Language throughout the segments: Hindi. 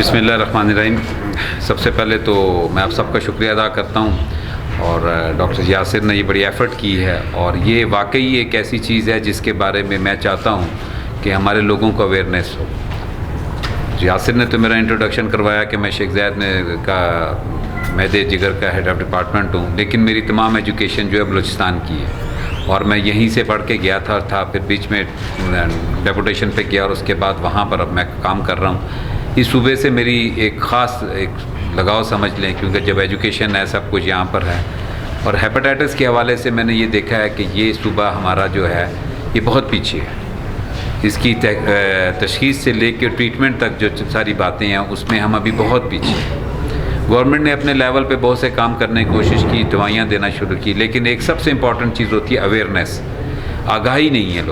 बिस्मिल्लाहिर्रहमानिर्रहीम। सबसे पहले तो मैं आप सबका शुक्रिया अदा करता हूँ और डॉक्टर यासिर ने ये बड़ी एफ़र्ट की है और ये वाकई एक ऐसी चीज़ है जिसके बारे में मैं चाहता हूँ कि हमारे लोगों को अवेयरनेस हो। यासिर ने तो मेरा इंट्रोडक्शन करवाया कि मैं शेख ज़ैद का मैदे जिगर का हेड ऑफ़ डिपार्टमेंट हूँ, लेकिन मेरी तमाम एजुकेशन जो है बलूचिस्तान की है और मैं यहीं से पढ़ के गया था फिर बीच में डेपुटेशन पे गया और उसके बाद वहाँ पर अब मैं काम कर रहा हूँ। इस सूबे से मेरी एक ख़ास लगाव समझ लें, क्योंकि जब एजुकेशन है सब कुछ यहाँ पर है। और हेपेटाइटिस के हवाले से मैंने ये देखा है कि ये सूबा हमारा जो है ये बहुत पीछे है। इसकी तशख़ीस से लेकर ट्रीटमेंट तक जो सारी बातें हैं उसमें हम अभी बहुत पीछे हैं। गवर्नमेंट ने अपने लेवल पे बहुत से काम करने की कोशिश की, दवाइयाँ देना शुरू की, लेकिन एक सबसे इम्पॉर्टेंट चीज़ होती है अवेयरनेस। आगाही नहीं है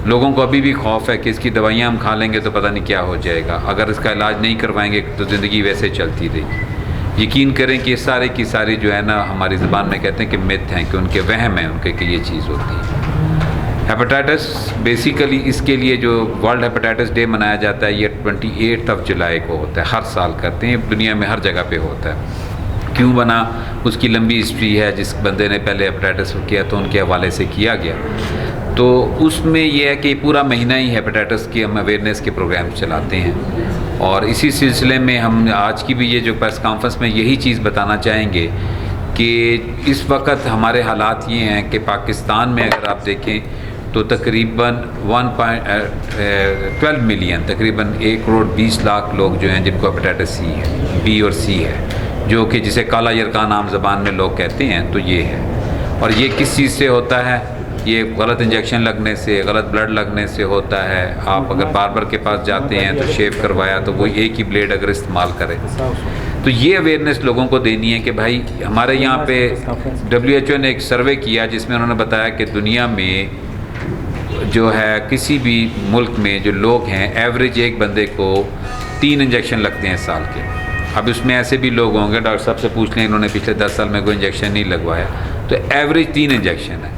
लोगों को अभी भी खौफ है कि इसकी दवाइयाँ हम खा लेंगे तो पता नहीं क्या हो जाएगा, अगर इसका इलाज नहीं करवाएंगे तो ज़िंदगी वैसे चलती रहेगी। यकीन करें कि ये सारे की सारी जो है ना, हमारी ज़बान में कहते हैं कि मिथ हैं, कि उनके वहम हैं उनके कि ये चीज़ होती है। हेपेटाइटिस बेसिकली इसके लिए जो वर्ल्ड हेपेटाइटिस डे मनाया जाता है ये 28 जुलाई को होता है, हर साल करते हैं, दुनिया में हर जगह पे होता है। क्यों बना उसकी लंबी हिस्ट्री है, जिस बंदे ने पहले हेपेटाइटिस किया तो उनके हवाले से किया गया। तो उसमें यह है कि पूरा महीना ही हेपेटाइटिस की हम अवेयरनेस के प्रोग्राम चलाते हैं और इसी सिलसिले में हम आज की भी ये जो प्रेस कॉन्फ्रेंस में यही चीज़ बताना चाहेंगे कि इस वक्त हमारे हालात ये हैं कि पाकिस्तान में अगर आप देखें तो तकरीबन 12 मिलियन, तकरीबन 1,20,00,000 लोग जो हैं जिनको हेपेटाइटिस सी है, बी और सी है, जो कि जिसे काला यरकान आम ज़बान में लोग कहते हैं। तो ये है, और ये किस चीज़ से होता है? ये गलत इंजेक्शन लगने से, गलत ब्लड लगने से होता है। आप अगर बार्बर के पास जाते हैं तो शेव करवाया तो वो एक ही ब्लेड अगर इस्तेमाल करें, तो ये अवेयरनेस लोगों को देनी है कि भाई हमारे यहाँ पे WHO ने एक सर्वे किया जिसमें उन्होंने बताया कि दुनिया में जो है किसी भी मुल्क में जो लोग हैं एवरेज एक बंदे को 3 इंजेक्शन लगते हैं साल के। अब उसमें ऐसे भी लोग होंगे, डॉक्टर साहब से पूछ लें, इन्होंने पिछले 10 साल में कोई इंजेक्शन नहीं लगवाया, तो एवरेज 3 इंजेक्शन है।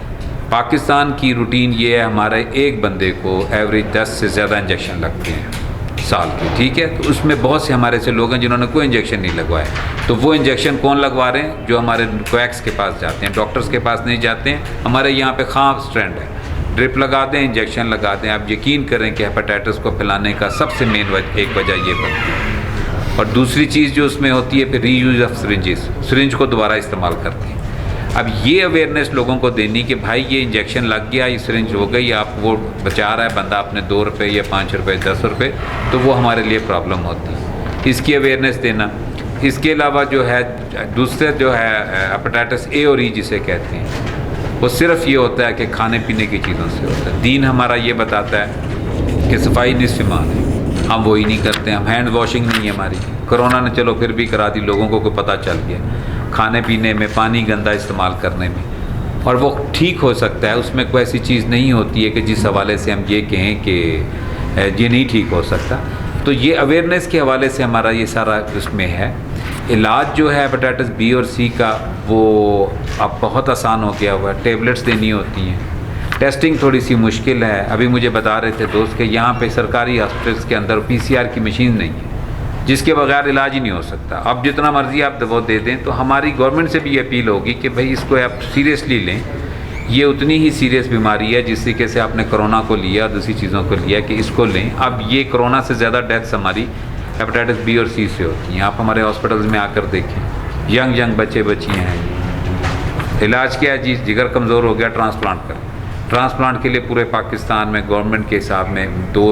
पाकिस्तान की रूटीन ये है, हमारे एक बंदे को एवरेज 10 से ज़्यादा इंजेक्शन लगते हैं साल के, ठीक है। तो उसमें बहुत से हमारे से लोग हैं जिन्होंने कोई इंजेक्शन नहीं लगवाया। तो वो इंजेक्शन कौन लगवा रहे हैं? जो हमारे क्वैक्स के पास जाते हैं, डॉक्टर्स के पास नहीं जाते हैं। हमारे यहाँ पे खाम स्ट्रैंड है, ड्रिप लगा दें, इंजेक्शन लगा दें। आप यकीन करें कि हेपेटाइटिस को फैलाने का सबसे मेन एक वजह ये बनती है। और दूसरी चीज़ जो उसमें होती है फिर रीयूज ऑफ सिरिंजेस, सिरिंज को दोबारा इस्तेमाल करते हैं। अब ये अवेयरनेस लोगों को देनी कि भाई ये इंजेक्शन लग गया, ये सिरिंज हो गई, आप वो बचा रहा है बंदा अपने 2 रुपये या 5 रुपये 10 रुपये, तो वो हमारे लिए प्रॉब्लम होती है। इसकी अवेयरनेस देना। इसके अलावा जो है दूसरे जो है हेपेटाइटिस ए और ई जिसे कहते हैं, वो सिर्फ ये होता है कि खाने पीने की चीज़ों से होता है। दीन हमारा ये बताता है कि सफाई निस्फ़ ईमान है, हम वही नहीं करते। हम हैंड वॉशिंग नहीं है हमारी। कोरोना ने चलो फिर भी करा दी, लोगों को पता चल गया, खाने पीने में, पानी गंदा इस्तेमाल करने में, और वो ठीक हो सकता है। उसमें कोई ऐसी चीज़ नहीं होती है कि जिस हवाले से हम ये कहें कि ये नहीं ठीक हो सकता। तो ये अवेयरनेस के हवाले से हमारा ये सारा उसमें है। इलाज जो है हेपेटाइटिस बी और सी का वो अब बहुत आसान हो गया हुआ है, टेबलेट्स देनी होती हैं। टेस्टिंग थोड़ी सी मुश्किल है। अभी मुझे बता रहे थे दोस्त के यहाँ पे सरकारी हॉस्पिटल्स के अंदर PCR की मशीन नहीं है, जिसके बगैर इलाज ही नहीं हो सकता। अब जितना मर्ज़ी आप दवा दे दें, तो हमारी गवर्नमेंट से भी ये अपील होगी कि भाई इसको आप सीरियसली लें। ये उतनी ही सीरियस बीमारी है जिस तरीके से आपने कोरोना को लिया, दूसरी चीज़ों को लिया, कि इसको लें। अब ये कोरोना से ज़्यादा डेथ्स हमारी हेपेटाइटिस बी और सी से होती हैं। आप हमारे हॉस्पिटल्स में आकर देखें, यंग बच्चे बच्चियाँ हैं। इलाज क्या है जी? जिगर कमज़ोर हो गया, ट्रांसप्लांट करें। ट्रांसप्लांट के लिए पूरे पाकिस्तान में गवर्नमेंट के हिसाब में 2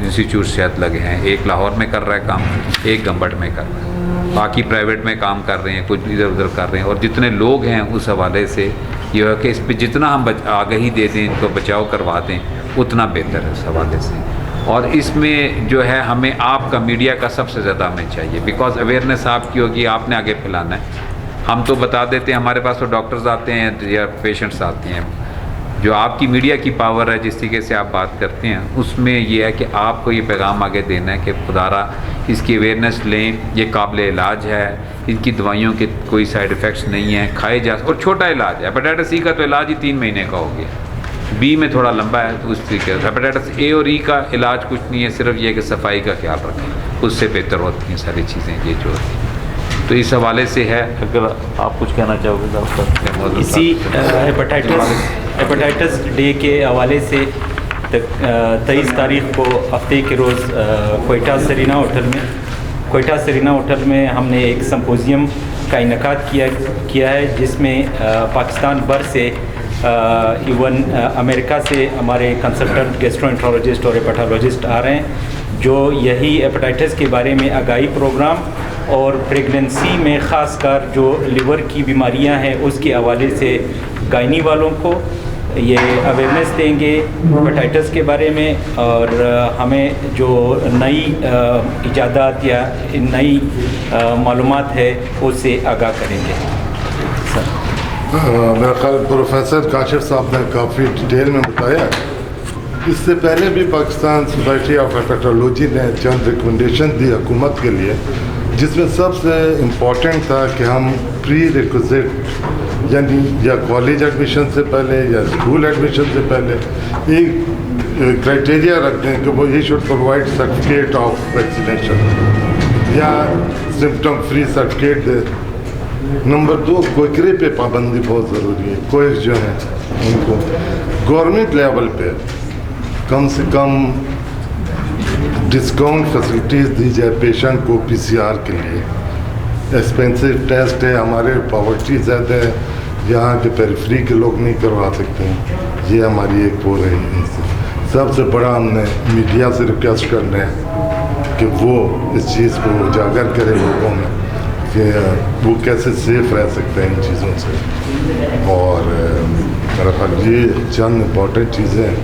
इंस्टीट्यूट शायद लगे हैं। एक लाहौर में कर रहा है काम, एक गंबट में कर रहा है, बाकी प्राइवेट में काम कर रहे हैं, कुछ इधर उधर कर रहे हैं। और जितने लोग हैं उस हवाले से ये है कि इस पर जितना हम आगाही दे दें, इनको बचाव करवा दें, उतना बेहतर है इस हवाले से। और इसमें जो है हमें आपका, मीडिया का सबसे ज़्यादा हमें चाहिए, बिकॉज अवेयरनेस आपकी होगी, आपने आगे फैलाना है। हम तो बता देते हैं, हमारे पास तो डॉक्टर्स आते हैं या पेशेंट्स आते हैं। जो आपकी मीडिया की पावर है, जिस तरीके से आप बात करते हैं, उसमें यह है कि आपको ये पैगाम आगे देना है कि खुदारा इसकी अवेयरनेस लें, ये काबिल इलाज है, इनकी दवाइयों के कोई साइड इफ़ेक्ट्स नहीं हैं, खाए जा, और छोटा इलाज है। हेपेटाइटिस सी का तो इलाज ही 3 महीने का हो गया, बी में थोड़ा लंबा है, तो उस तरीके से हेपेटाइटिस ए और ई का इलाज कुछ नहीं है, सिर्फ ये कि सफाई का ख्याल रखें। उससे बेहतर होती हैं सारी चीज़ें ये जो होती हैं। तो इस हवाले से है। अगर आप कुछ कहना चाहोगे डॉक्टर? इसी हेपेटाइटिस डे के हवाले से 23 तारीख़ को हफ्ते के रोज़ कोयटा सरीना होटल में हमने एक सिम्पोजियम का इनेकाद किया है, जिसमें पाकिस्तान भर से इवन अमेरिका से हमारे कंसल्टेंट गैस्ट्रोएंटरोलॉजिस्ट और हेपेटोलॉजिस्ट आ रहे हैं, जो यही हेपेटाइटिस के बारे में आगाही प्रोग्राम और प्रेगनेंसी में ख़ासकर जो लिवर की बीमारियां हैं उसके हवाले से गायनी वालों को ये अवेयरनेस देंगे हेपेटाइटिस के बारे में, और हमें जो नई इजादात या नई मालूमात है उससे आगाह करेंगे। मेरा ख्याल प्रोफेसर काशिफ साहब ने काफ़ी डिटेल में बताया। इससे पहले भी पाकिस्तान सोसाइटी ऑफ हेपेटोलॉजी ने चंद रिकमेंडेशन दी हुकूमत के लिए, जिसमें सबसे इम्पॉर्टेंट था कि हम प्री रिक्विजिट यानी या कॉलेज एडमिशन से पहले या स्कूल एडमिशन से पहले एक क्राइटेरिया रख दें कि वो ये should provide certificate of vaccination या सिम्टम फ्री सर्टिफिकेट दे। नंबर 2, कोकरे पे पाबंदी बहुत ज़रूरी है। कोई जो है उनको गवर्नमेंट लेवल पे कम से कम डिस्काउंट फैसिलिटीज़ दी जाए पेशेंट को पीसीआर के लिए। एक्सपेंसिव टेस्ट है, हमारे पॉवर्टी ज़्यादा है, यहाँ के पेरिफेरी के लोग नहीं करवा सकते हैं। ये हमारी एक वो रही है। सबसे बड़ा हमने मीडिया से रिक्वेस्ट करना है कि वो इस चीज़ को उजागर करे लोगों में कि वो कैसे सेफ रह सकते हैं इन चीज़ों से। और मेरा ख्याल ये चंद इम्पॉर्टेंट चीज़ें हैं।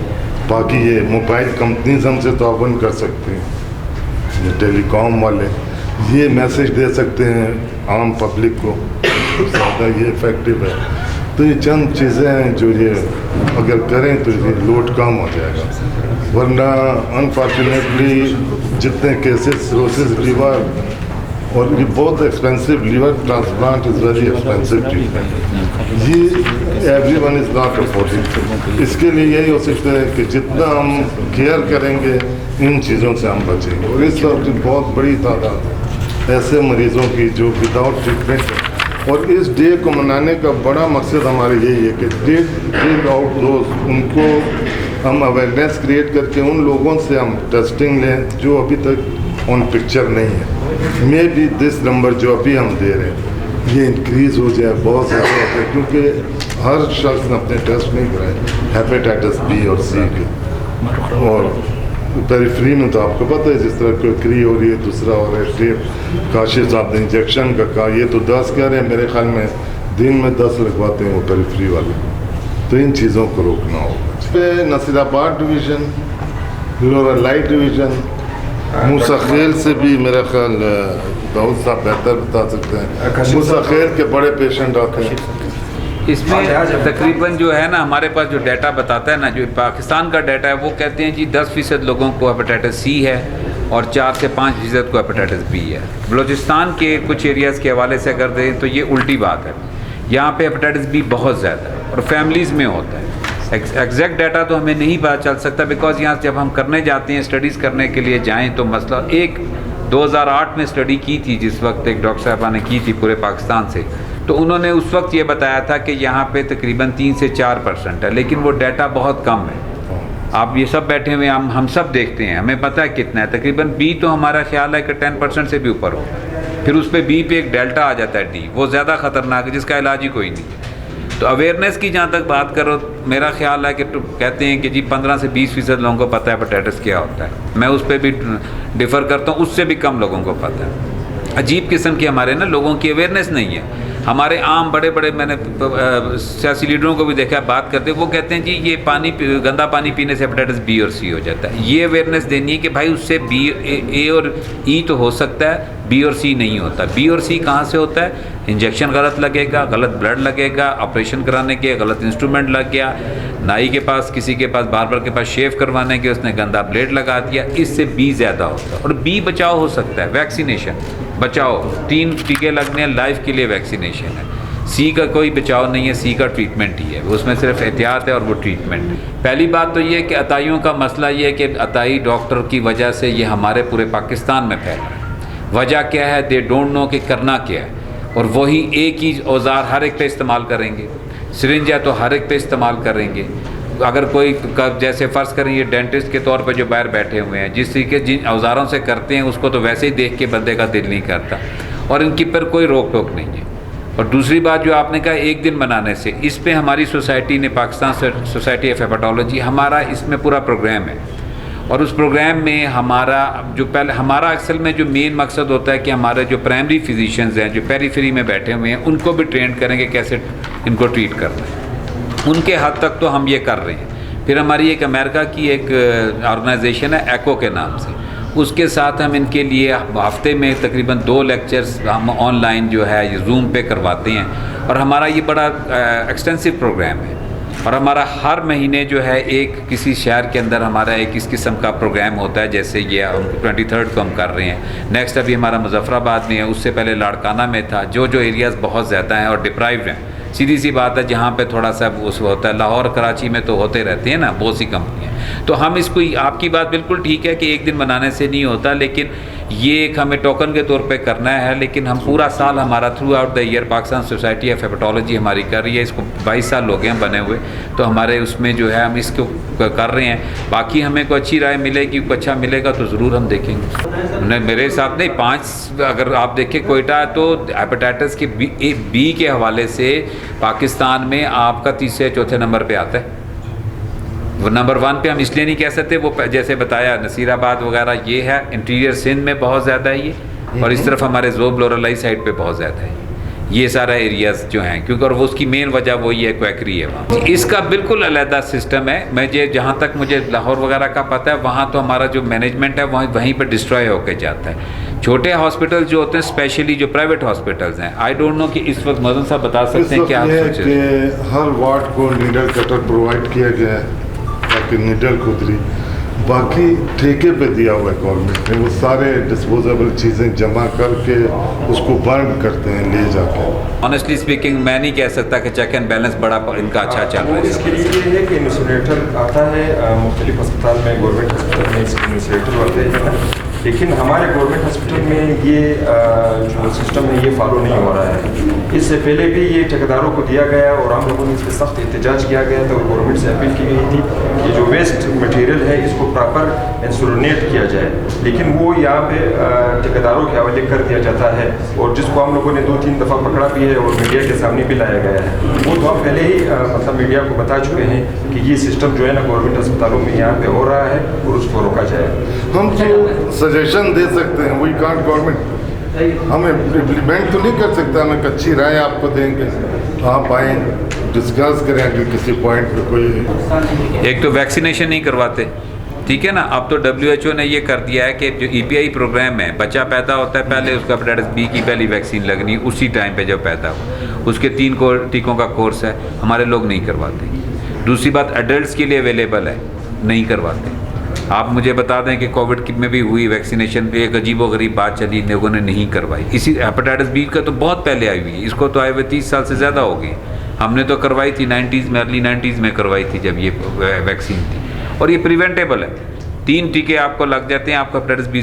बाकी ये मोबाइल कंपनीज हमसे ताउन कर सकते हैं, ये टेलीकॉम वाले ये मैसेज दे सकते हैं आम पब्लिक को, ज़्यादा ये इफ़ेक्टिव है। तो ये चंद चीज़ें हैं जो ये अगर करें तो ये लोड कम हो जाएगा। वरना अनफॉर्चुनेटली जितने केसेस सिरोसिस लीवर, और ये बहुत expensive, liver transplant is very expensive treatment, ये एवरीवन इज़ नॉट अफोर्डिंग। इसके लिए यही हो सकता है कि जितना हम केयर करेंगे इन चीज़ों से हम बचेंगे। और इस वक्त बहुत बड़ी तादाद ऐसे मरीज़ों की जो विदाउट ट्रीटमेंट है, और इस डे को मनाने का बड़ा मकसद हमारा यही है कि टेक आउट दोस्त, उनको हम अवेयरनेस क्रिएट करके उन लोगों से हम टेस्टिंग लें जो अभी तक ऑन पिक्चर नहीं है। मे बी दिस नंबर जो अभी हम दे रहे हैं ये इंक्रीज़ हो जाए बहुत ज़्यादा होता है, क्योंकि हर शख्स ने अपने टेस्ट नहीं कराए हेपेटाइटिस बी और सी के। और पेरिफेरी में तो आपको पता है जिस तरह कोई क्री हो रही है, दूसरा हो रहा है टेप। काशिफ साहब ने इंजेक्शन का कहा, ये तो 10 कह रहे हैं, मेरे ख्याल में दिन में 10 लगवाते हैं वो पेरिफेरी वाले। तो इन चीज़ों को रोकना होगा। नसीराबाद डिवीज़न, लोरालाई डिवीज़न, मूसा खेल से भी मेरा ख्याल दाऊद साहब बेहतर बता सकते हैं। मूसा खेल के बड़े पेशेंट आते हैं। इसमें तकरीबन जो है ना, हमारे पास जो डाटा बताता है ना, जो पाकिस्तान का डाटा है, वो कहते हैं जी 10% लोगों को हेपेटाइटिस सी है और 4 से 5% को हेपेटाइटिस बी है। बलूचिस्तान के कुछ एरियाज़ के हवाले से अगर दें तो ये उल्टी बात है। यहाँ पे हेपेटाइटिस बी बहुत ज़्यादा है और फैमिलीज़ में होता है। एग्जैक्ट डाटा तो हमें नहीं पता चल सकता, बिकॉज यहाँ जब हम करने जाते हैं, स्टडीज़ करने के लिए जाएँ तो मसला 2008 में स्टडी की थी, जिस वक्त एक डॉक्टर साहबा ने की थी पूरे पाकिस्तान से, तो उन्होंने उस वक्त ये बताया था कि यहाँ पे तकरीबन 3 से 4% है, लेकिन वो डाटा बहुत कम है। आप ये सब बैठे हुए हम सब देखते हैं, हमें पता है कितना है। तकरीबन बी तो हमारा ख्याल है कि 10% से भी ऊपर हो। फिर उस पर बी पे एक डेल्टा आ जाता है डी, वो ज़्यादा ख़तरनाक है, जिसका इलाज ही कोई नहीं। तो अवेयरनेस की जहाँ तक बात करो, मेरा ख्याल है कि कहते हैं कि जी 15 से 20% लोगों को पता है हेपेटाइटिस क्या होता है। मैं उस पर भी डिफ़र करता हूँ, उससे भी कम लोगों को पता है। अजीब किस्म की हमारे ना लोगों की अवेयरनेस नहीं है। हमारे आम बड़े बड़े मैंने सियासी लीडरों को भी देखा है बात करते, वो कहते हैं जी ये गंदा पानी पीने से हेपेटाइटिस बी और सी हो जाता है। ये अवेयरनेस देनी है कि भाई उससे बी ए और ई तो हो सकता है, बी और सी नहीं होता। बी और सी कहाँ से होता है? इंजेक्शन गलत लगेगा, गलत ब्लड लगेगा, ऑपरेशन कराने के गलत इंस्ट्रूमेंट लग गया, नाई के पास किसी के पास बार्बर के पास शेव करवाने के उसने गंदा ब्लेड लगा दिया, इससे बी ज़्यादा होता है। और बी बचाव हो सकता है, वैक्सीनेशन बचाओ, 3 टीके लगने हैं, लाइफ के लिए वैक्सीनेशन है। सी का कोई बचाव नहीं है, सी का ट्रीटमेंट ही है, उसमें सिर्फ एहतियात है और वो ट्रीटमेंट है। पहली बात तो ये कि अताइयों का मसला ये है कि अताई डॉक्टर की वजह से ये हमारे पूरे पाकिस्तान में फैल रहा है। वजह क्या है? दे डोंट नो कि करना क्या है, और वही एक ही औजार हर एक पे इस्तेमाल करेंगे। सिरिंज है तो हर एक पे इस्तेमाल करेंगे। अगर कोई जैसे फ़र्ज़ करें ये डेंटिस्ट के तौर पे जो बाहर बैठे हुए हैं, जिस तरीके जिन औज़ारों से करते हैं उसको तो वैसे ही देख के बंदे का दिल नहीं करता, और इनकी पर कोई रोक टोक नहीं है। और दूसरी बात जो आपने कहा एक दिन बनाने से, इस पे हमारी सोसाइटी ने, पाकिस्तान सोसाइटी ऑफ हेपेटोलॉजी, हमारा इसमें पूरा प्रोग्राम है। और उस प्रोग्राम में हमारा जो पहले हमारा असल में जो मेन मकसद होता है कि हमारे जो प्राइमरी फिजिशियंस हैं जो पेरीफेरी में बैठे हुए हैं उनको भी ट्रेन करेंगे कैसे इनको ट्रीट करना है। उनके हद तक तो हम ये कर रहे हैं। फिर हमारी एक अमेरिका की एक ऑर्गेनाइजेशन है एको के नाम से, उसके साथ हम इनके लिए हफ्ते में तकरीबन 2 लेक्चर्स हम ऑनलाइन जो है ये जूम पे करवाते हैं। और हमारा ये बड़ा एक्सटेंसिव प्रोग्राम है। और हमारा हर महीने जो है एक किसी शहर के अंदर हमारा एक इस किस्म का प्रोग्राम होता है। जैसे ये हम 23 को हम कर रहे हैं, नेक्स्ट अभी हमारा मुजफ्फराबाद में है, उससे पहले लाड़काना में था। जो एरियाज़ बहुत ज़्यादा हैं और डिप्राइव्ड हैं, सीधी सी बात है, जहाँ पे थोड़ा सा उस होता है, लाहौर कराची में तो होते रहते हैं ना बहुत सी कंपनियाँ। तो हम इसको, आपकी बात बिल्कुल ठीक है कि एक दिन बनाने से नहीं होता, लेकिन ये एक हमें टोकन के तौर पे करना है। लेकिन हम पूरा साल हमारा through out the year Pakistan society of hepatology हमारी कर रही है। इसको 22 साल हो गए हैं बने हुए, तो हमारे उसमें जो है हम इसको कर रहे हैं। बाकी हमें कोई अच्छी राय मिलेगी, कोई अच्छा मिलेगा तो ज़रूर हम देखेंगे। मेरे हिसाब नहीं 5, अगर आप देखें कोयटा तो हेपेटाइटिस के बी के हवाले से पाकिस्तान में आपका 3 नंबर पे आता है। वो नंबर 1 पे हम इसलिए नहीं कह सकते, वो जैसे बताया नसीराबाद वगैरह ये है, इंटीरियर सिंध में बहुत ज़्यादा है ये, और इस तरफ हमारे ज़ोब लोरलाई साइड पे बहुत ज़्यादा है ये सारा एरियाज़ जो हैं, क्योंकि और वो उसकी मेन वजह वही है क्वैकरी है वहाँ। इसका बिल्कुल अलहदा सिस्टम है। मैं जहाँ तक मुझे लाहौर वगैरह का पता है, वहाँ तो हमारा जो मैनेजमेंट है वहीं पर डिस्ट्रॉय होकर जाता है। छोटे हॉस्पिटल जो होते हैं, स्पेशली जो प्राइवेट हॉस्पिटल्स हैं, आई डोंट नो कि इस वक्त मदन साहब बता सकते हैं क्या आप सोच रहे हैं? हर वार्ड को नीडल कटर प्रोवाइड किया गया है ताकि नीडल खुदरी, बाकी ठेके पे दिया हुआ है गवर्नमेंट ने। वो सारे डिस्पोजेबल चीज़ें जमा करके उसको बर्न करते हैं ले जाके। ऑनेस्टली स्पीकिंग मैं नहीं कह सकता कि चेक एंड बैलेंस बड़ा इनका अच्छा चल रहा है। इसके लिए ये है कि इंसुलेटर आता है मुख्तलिफ अस्पताल में, गवर्नमेंट हॉस्पिटल में इसके इंसुलेटर होते हैं, लेकिन हमारे गवर्नमेंट हॉस्पिटल में ये जो सिस्टम है ये फॉलो नहीं हो रहा है। इससे पहले भी ये ठेकेदारों को दिया गया और हम लोगों ने इस पर सख्त एहतजाज किया गया था और गवर्नमेंट से अपील की गई थी कि जो वेस्ट मटेरियल है इसको प्रॉपर इंसुलिनेट किया जाए, लेकिन वो यहाँ पे ठेकेदारों के हवाले कर दिया जाता है, और जिसको हम लोगों ने 2-3 दफ़ा पकड़ा भी है और मीडिया के सामने भी लाया गया है। वो तो हम पहले ही मतलब मीडिया को बता चुके हैं कि ये सिस्टम जो है ना गवर्नमेंट अस्पतालों में यहाँ पे हो रहा है और उसको रोका जाए। हम तो सजेशन दे सकते हैं, वी कांट गवर्नमेंट हमें इम्प्लीमेंट तो नहीं कर सकता, हमें अच्छी राय आपको देंगे, आप आएँ डिस्कस करें अगर किसी पॉइंट पे कोई। एक तो वैक्सीनेशन नहीं करवाते, ठीक है ना। अब तो WHO ने ये कर दिया है कि जो EPI प्रोग्राम है, बच्चा पैदा होता है पहले उसका हेपेटाइटिस B की पहली वैक्सीन लगनी उसी टाइम पे जब पैदा हो, उसके 3 टीकों का कोर्स है, हमारे लोग नहीं करवाते। दूसरी बात एडल्ट्स के लिए अवेलेबल है, नहीं करवाते। आप मुझे बता दें कि कोविड में भी हुई वैक्सीनेशन पे एक अजीबो गरीब बात चली, लोगों ने नहीं करवाई। इसी हेपेटाइटिस B का तो बहुत पहले आई हुई है, इसको तो आए हुए 30 साल से ज़्यादा हो गए। हमने तो करवाई थी 90s में, अर्ली 90s में करवाई थी जब ये वैक्सीन थी, और ये प्रिवेंटेबल है। 3 टीके आपको लग जाते हैं, आपका हेपेटाइटिस B